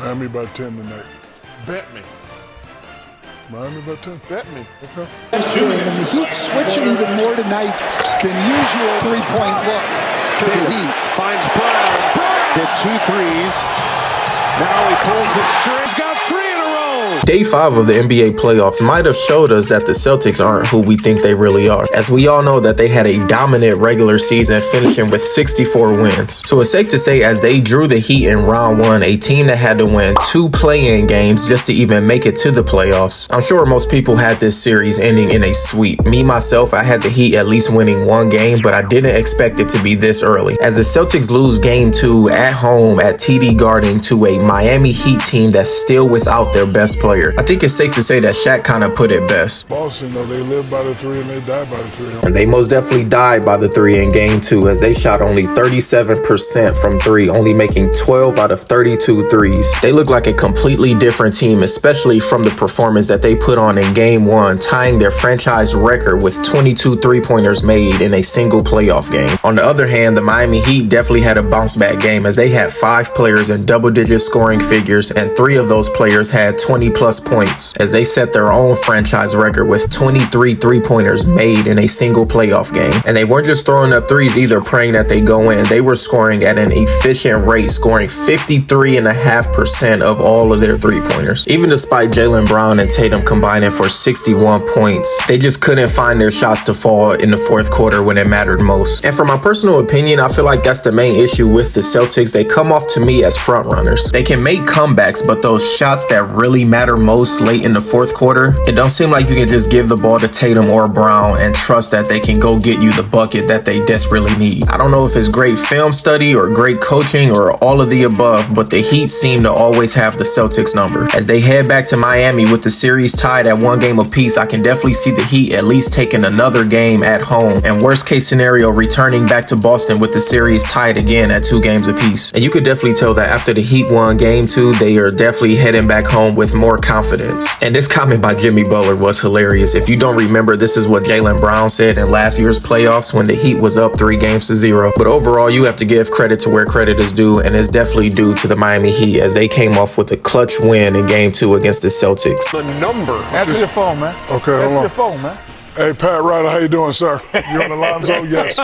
Miami by 10 tonight. Bet me. Miami by 10. Bet me. Okay. And the Heat switching even more tonight than usual. Three-point look to the Heat. Finds Brown. Hit 2 threes. Now he pulls the string. He's got 3 in a row. Day 5 of the NBA playoffs might have showed us that the Celtics aren't who we think they really are, as we all know that they had a dominant regular season, finishing with 64 wins. So it's safe to say, as they drew the Heat in round 1, a team that had to win 2 play-in games just to even make it to the playoffs, I'm sure most people had this series ending in a sweep. Me, myself, I had the Heat at least winning 1 game, but I didn't expect it to be this early, as the Celtics lose game 2 at home at TD Garden to a Miami Heat team that's still without their best player. I think it's safe to say that Shaq kind of put it best. Boston, though, they live by the 3 and they die by the 3. And they most definitely died by the 3 in game 2, as they shot only 37% from 3, only making 12 out of 32 threes. They look like a completely different team, especially from the performance that they put on in game 1, tying their franchise record with 22 3-pointers made in a single playoff game. On the other hand, the Miami Heat definitely had a bounce back game, as they had 5 players in double-digit scoring figures, and 3 of those players had 20-plus points, as they set their own franchise record with 23 3-pointers made in a single playoff game. And they weren't just throwing up threes either, praying that they go in. They were scoring at an efficient rate, scoring 53.5% of all of their 3-pointers. Even despite Jaylen Brown and Tatum combining for 61 points, they just couldn't find their shots to fall in the fourth quarter when it mattered most. And from my personal opinion, I feel like that's the main issue with the Celtics. They come off to me as front runners. They can make comebacks, but those shots that really matter most late in the fourth quarter, it don't seem like you can just give the ball to Tatum or Brown and trust that they can go get you the bucket that they desperately need. I don't know if it's great film study or great coaching or all of the above, but the Heat seem to always have the Celtics number. As they head back to Miami with the series tied at 1 game apiece, I can definitely see the Heat at least taking another game at home, and worst case scenario, returning back to Boston with the series tied again at 2 games apiece. And you could definitely tell that after the Heat won game 2, they are definitely heading back home with more confidence. And this comment by Jimmy Butler was hilarious. If you don't remember, this is what Jaylen Brown said in last year's playoffs when the Heat was up 3-0. But overall, you have to give credit to where credit is due, and it's definitely due to the Miami Heat, as they came off with a clutch win in game 2 against the Celtics. The number. Answer your phone, man. Okay, Answer hold on. your phone, man. Hey, Pat Ryder, how you doing, sir? You on the Lonzo? Yes.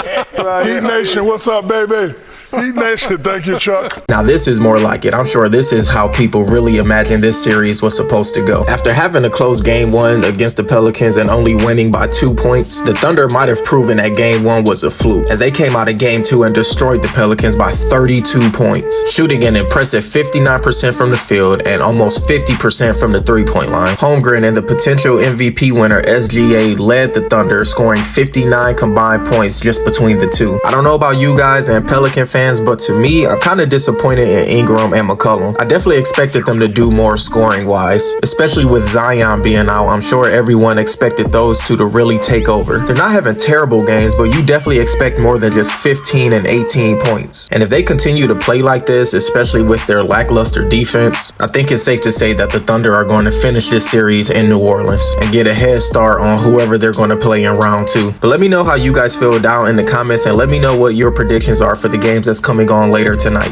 Heat Nation, what's up, baby? Heat Nation, thank you, Chuck. Now this is more like it. I'm sure this is how people really imagine this series was supposed to go. After having a close game 1 against the Pelicans and only winning by 2 points, the Thunder might have proven that game 1 was a fluke, as they came out of game 2 and destroyed the Pelicans by 32 points, shooting an impressive 59% from the field and almost 50% from the 3-point line. Holmgren and the potential MVP winner SGA led the Thunder, scoring 59 combined points just between the two. I don't know about you guys and Pelican fans, but to me, I'm kind of disappointed in Ingram and McCollum. I definitely expected them to do more scoring wise, especially with Zion being out. I'm sure everyone expected those two to really take over. They're not having terrible games, but you definitely expect more than just 15 and 18 points. And if they continue to play like this, especially with their lackluster defense, I think it's safe to say that the Thunder are going to finish this series in New Orleans and get a head start on whoever they're going to play in round 2. But let me know how you guys feel down in the comments, and let me know what your predictions are for the games that's coming on later tonight.